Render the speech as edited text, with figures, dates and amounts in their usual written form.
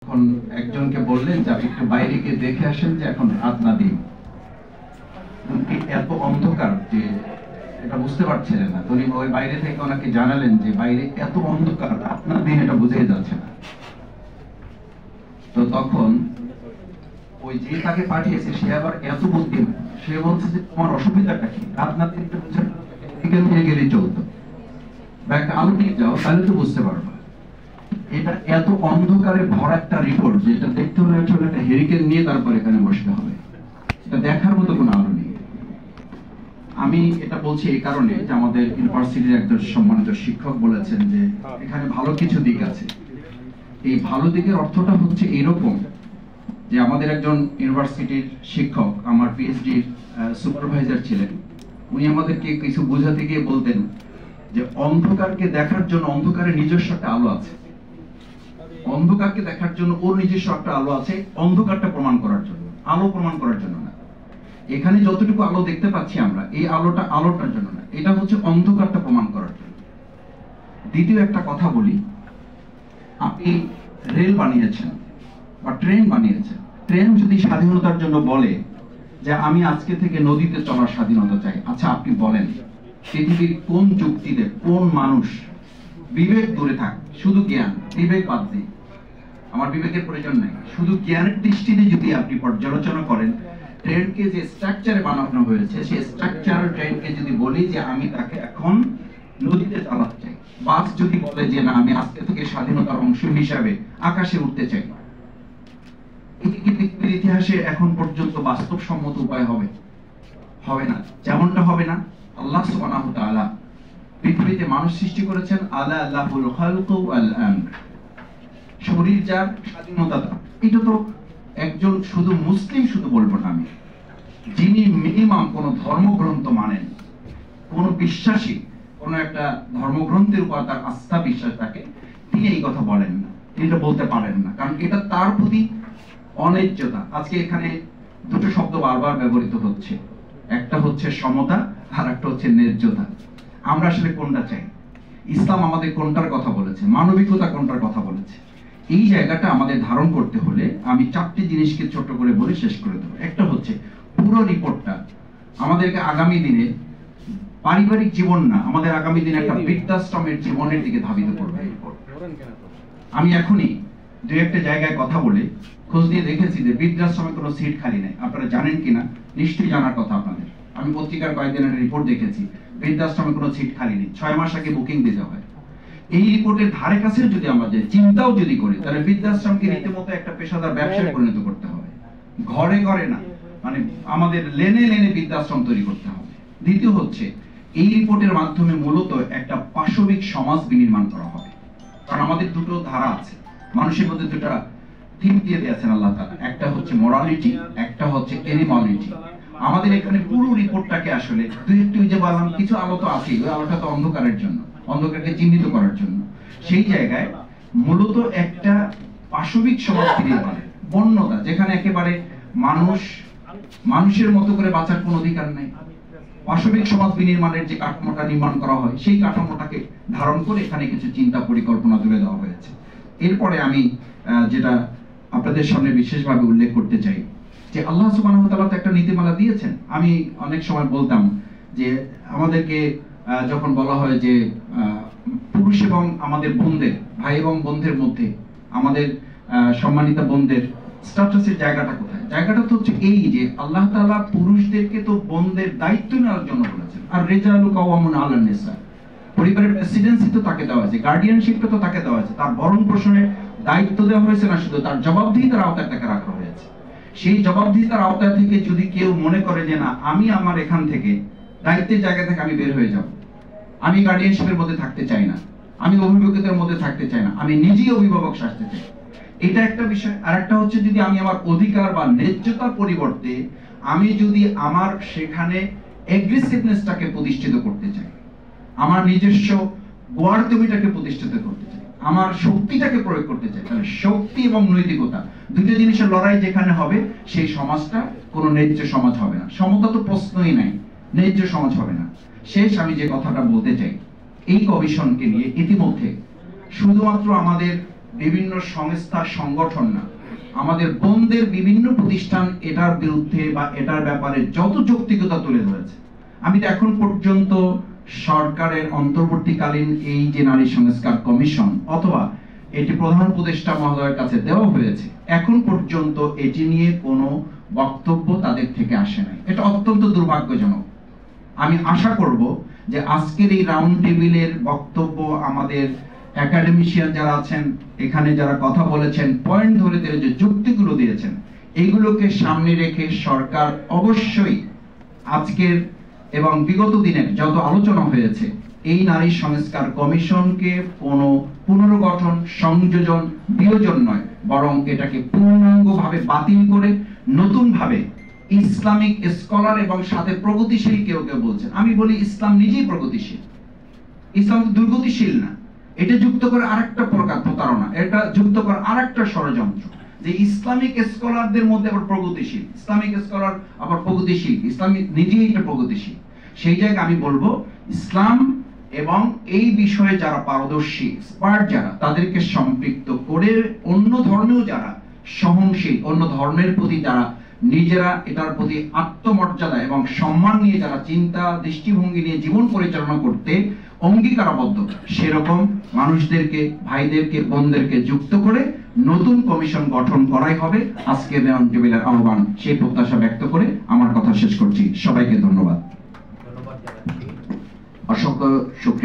এখন একজনকে বললেন যে আপনি একটু বাইরে গিয়ে দেখে আসেন যে এখন রাত না দিন। এত অন্ধকার যে এটা বুঝতে পারছিলেন না। উনি ওই বাইরে থেকে ওনাকে জানালেন যে বাইরে এত অন্ধকার, রাত না দিন এটা বুঝে যাচ্ছে না। তো তখন ওই যে তাকে পাঠিয়েছে সে আবার এত বুদ্ধিমান, সে বলছে যে তোমার অসুবিধাটা কি, রাত না দিন বুঝে নিয়ে গেলেই চলতো, বা একটা আলো নিয়ে যাও তাহলে তো বুঝতে পারবা। এটা এত অন্ধকারে ভরা একটা রিপোর্ট যেটা দেখতে হলে আসলে একটা হেরিকেন নিয়ে তারপর এখানে বসতে হবে, এটা দেখার মতো কোনো আলো নেই। আমি এটা বলছি এই কারণে যে আমাদের ইউনিভার্সিটির একজন সম্মানিত শিক্ষক বলেছেন যে এখানে ভালো কিছু দিক আছে। এই ভালো দিকের অর্থটা হচ্ছে এইরকম যে আমাদের একজন ইউনিভার্সিটির শিক্ষক আমার পিএইচডির সুপারভাইজার ছিলেন। উনি আমাদেরকে কিছু বোঝাতে গিয়ে বলতেন যে অন্ধকারকে দেখার জন্য অন্ধকারের নিজস্ব একটা আলো আছে, অন্ধকারকে দেখার জন্য ওর নিজস্ব একটা আলো আছে, অন্ধকারটা প্রমাণ করার জন্য, আলো প্রমাণ করার জন্য না। এখানে যতটুকু আলো দেখতে পাচ্ছি আমরা, এই আলোটা আলোটার জন্য না, এটা হচ্ছে অন্ধকারটা প্রমাণ করার জন্য। দ্বিতীয় একটা কথা বলি, আপনি রেল বানিয়েছেন বা ট্রেন বানিয়েছেন, ট্রেন যদি স্বাধীনতার জন্য বলে যে আমি আজকে থেকে নদীতে চলার স্বাধীনতা চাই, আচ্ছা আপনি বলেন পৃথিবীর কোন যুক্তিতে কোন মানুষ, বিবেক দূরে থাক, শুধু জ্ঞান, বিবেক বাদ দিই, আমার বিবেকের প্রয়োজন নাই, শুধু জ্ঞানের দৃষ্টিতে যদি আপনি পর্যালোচনা করেন ট্রেনকে যে স্ট্রাকচারে বানানো হয়েছে সেই স্ট্রাকচার ট্রেনকে যদি বলি যে আমি তাকে এখন নদীতে চালাতে চাই, বাস যদি বলে যে না আমি আজকে থেকে স্বাধীনতার অংশ হিসাবে আকাশে উঠতে চাই, এটি কি পৃথিবীর ইতিহাসে এখন পর্যন্ত বাস্তবসম্মত উপায় হবে? হবে না। যেমনটা হবে না, আল্লাহ সুবহানাহু ওয়া তাআলা পৃথিবীতে মানুষ সৃষ্টি করেছেন, আলা লাহুল খালকু ওয়াল আমর, শরীর যার, স্বাধীনতা তার। এটা তো একজন শুধু মুসলিম শুধু বলবো না আমি, যিনি মিনিমাম কোন ধর্মগ্রন্থ মানেন, কোন বিশ্বাসী কোন একটা ধর্মগ্রন্থের উপর তার আস্থা বিশ্বাস থাকে, তিনি এই কথা বলেন না, তিনি এটা বলতে পারেন না, কারণ এটা তার প্রতি অন্যায্যতা। আজকে এখানে দুটো শব্দ বারবার ব্যবহৃত হচ্ছে, একটা হচ্ছে সমতা আর একটা হচ্ছে ন্যায্যতা। আমরা আসলে কোনটা চাই? ইসলাম আমাদের কোনটার কথা বলেছে, মানবিকতা কোনটার কথা বলেছে? এই জায়গাটা আমাদের ধারণ করতে হলে আমি চারটি জিনিসকে ছোট করে বলে শেষ করে দেবো। একটা হচ্ছে পুরো রিপোর্টটা আমাদেরকে আগামী দিনে পারিবারিক জীবন না, আমাদের আগামী দিনে একটা বৃদ্ধাশ্রমের জীবনের দিকে ধাবিত করবে। আমি এখনই দুই একটা জায়গায় কথা বলে খোঁজ নিয়ে দেখেছি যে বৃদ্ধাশ্রমে কোনো সিট খালি নেই। আপনারা জানেন কিনা, নিশ্চয়ই জানার কথা আপনাদের। আমি পত্রিকার কয়েকদিনের রিপোর্ট দেখেছি, বৃদ্ধাশ্রমে কোনো সিট খালি নেই, 6 মাস আগে বুকিং দিতে হয়। এই রিপোর্টের ধারে কাছে যদি আমরা যে চিন্তাও যদি করি, তাহলে বৃদ্ধাশ্রমকে রীতিমতো একটা পেশাদার ব্যবসায় পরিণত করতে হবে, ঘরে ঘরে না, মানে আমাদের লেনে লেনে বৃদ্ধাশ্রম তৈরি করতে হবে। দ্বিতীয় হচ্ছে এই রিপোর্টের মাধ্যমে মূলত একটা পাশবিক সমাজ বিনির্মাণ করা হবে, কারণ আমাদের দুটো ধারা আছে, মানুষের মধ্যে দুটা থিম দিয়ে দিয়েছেন আল্লাহ তাআলা, একটা হচ্ছে মোরালিটি, একটা হচ্ছে এনিমালিটি। আমাদের এখানে পুরো রিপোর্টটাকে আসলে দুই একটু যে বললাম কিছু আলো তো আছে, ওই আলোটা তো অন্ধকারের জন্য, অন্ধকারকে চিহ্নিত করার জন্য। সেই জায়গায় মূলত একটা পাশবিক সমাজ বিনির্মাণ, বন্যতা, যেখানে একেবারে মানুষ মানুষের মতো করে বাঁচার কোনো অধিকার নেই। পাশবিক সমাজ বিনির্মাণের যে কাঠামোটা নির্মাণ করা হয়, সেই কাঠামোটাকে ধারণ করে এখানে কিছু চিন্তা পরিকল্পনা তুলে দেওয়া হয়েছে। এরপরে আমি যেটা আপনাদের সামনে বিশেষভাবে উল্লেখ করতে চাই যে আল্লাহ সুবহানাহু ওয়া তাআলা একটা নীতিমালা দিয়েছেন। আমি অনেক সময় বলতাম যে আমাদেরকে যখন বলা হয় যে পুরুষ এবং আমাদের বোনদের, ভাই এবং বোনদের মধ্যে আমাদের সম্মানিতা বোনদের স্ট্যাটাসের জায়গাটা কোথায়? জায়গাটা তো হচ্ছে এই যে আল্লাহ তাআলা পুরুষদেরকে তো বোনদের দায়িত্ব নেওয়ার জন্য বলেছেন, আর রিজালু কাওয়ামুন আলান নিসা, পরিবারের প্রেসিডেন্সি তো তাকে দেওয়া হয়েছে, গার্ডিয়ানশিপটা তো তাকে দেওয়া হয়েছে, তার ভরণ পোষণের দায়িত্ব দেওয়া হয়েছে না, শুধু তার জবাবদিহিতার আওতায় তাকে রাখা হয়েছে। সেই জবাবদিহিতার আওতায় থেকে যদি কেউ মনে করে যে না আমি আমার এখান থেকে দায়িত্বের জায়গা থেকে আমি বের হয়ে যাব, আমি গার্ডিয়ানশিপের মধ্যে থাকতে চাই না, আমি অভিভাবকদের মধ্যে থাকতে চাই না, আমি নিজেই অভিভাবক সাজতে চাই, এটা একটা বিষয়। আর একটা হচ্ছে যদি আমি আমার অধিকার বা ন্যায্যতার পরিবর্তে আমি যদি আমার সেখানে এগ্রেসিভনেসটাকে প্রতিষ্ঠিত করতে চাই, আমার নিজস্ব গোয়ার্দমিটাকে প্রতিষ্ঠিত করতে চাই, আমার শক্তিটাকে প্রয়োগ করতে চাই, তাহলে শক্তি এবং নৈতিকতা দুটো জিনিসের লড়াই যেখানে হবে, সেই সমাজটা কোনো ন্যায্য সমাজ হবে না। সমতা তো প্রশ্নই নাই, ন্যায্য সমাজ হবে না। শেষ আমি যে কথাটা বলতে চাই, এই কমিশনকে নিয়ে ইতিমধ্যে শুধুমাত্র আমাদের বিভিন্ন সংস্থা সংগঠন না, আমাদের বোনদের বিভিন্ন প্রতিষ্ঠান এটার বিরুদ্ধে বা এটার ব্যাপারে যত যৌক্তিকতা তুলে ধরেছে। আমি তো এখন পর্যন্ত সরকারের অন্তর্বর্তীকালীন এই যে নারী সংস্কার কমিশন অথবা এটি প্রধান উপদেষ্টা মহোদয়ের কাছে দেওয়া হয়েছে, এখন পর্যন্ত এটি নিয়ে কোনো বক্তব্য তাদের থেকে আসে নাই। এটা অত্যন্ত দুর্ভাগ্যজনক। আমি আশা করব যে আজকের এই রাউন্ড টেবিলের বক্তব্য আমাদের একাডেমিশিয়ান যারা আছেন, এখানে যারা কথা বলেছেন, পয়েন্ট ধরে ধরে যে যুক্তিগুলো দিয়েছেন, এইগুলোকে সামনে রেখে সরকার অবশ্যই আজকের এবং বিগত দিনের যত আলোচনা হয়েছে এই নারী সংস্কার কমিশনকে কোনো পুনর্গঠন, সংযোজন, বিয়োজন নয়, বরং এটাকে পূর্ণাঙ্গভাবে বাতিল করে নতুনভাবে ইসলামিক স্কলার এবং সাথে প্রগতিশীল কেউ কেউ বলছেন, আমি বলি ইসলাম নিজেই প্রগতিশীল, ইসলাম দুর্গতিশীল না। এটা যুক্ত করে আরেকটা প্রকার প্রতারণা, এটা যুক্ত করে আরেকটা ষড়যন্ত্র যে ইসলামিক স্কলারদের মধ্যে আবার প্রগতিশীল, ইসলামিক স্কলার আবার প্রগতিশীল, ইসলাম নিজেই এটা প্রগতিশীল। সেই জায়গায় আমি বলবো ইসলাম এবং এই বিষয়ে যারা পারদর্শী এক্সপার্ট যারা, তাদেরকে সম্পৃক্ত করে অন্য ধর্মেও যারা সহনশীল, অন্য ধর্মের প্রতি যারা নিজেরা এটার প্রতি আত্মমর্যাদা এবং সম্মান নিয়ে যারা চিন্তা দৃষ্টিভঙ্গি নিয়ে জীবন পরিচালনা করতে অঙ্গীকারবদ্ধ, সেরকম মানুষদেরকে, ভাইদেরকে, বোনদেরকে যুক্ত করে নতুন কমিশন গঠন করাই হবে আজকের রাউন্ড টেবিলের আহ্বান। সেই প্রত্যাশা ব্যক্ত করে আমার কথা শেষ করছি। সবাইকে ধন্যবাদ। অসংখ্য শুকরিয়া।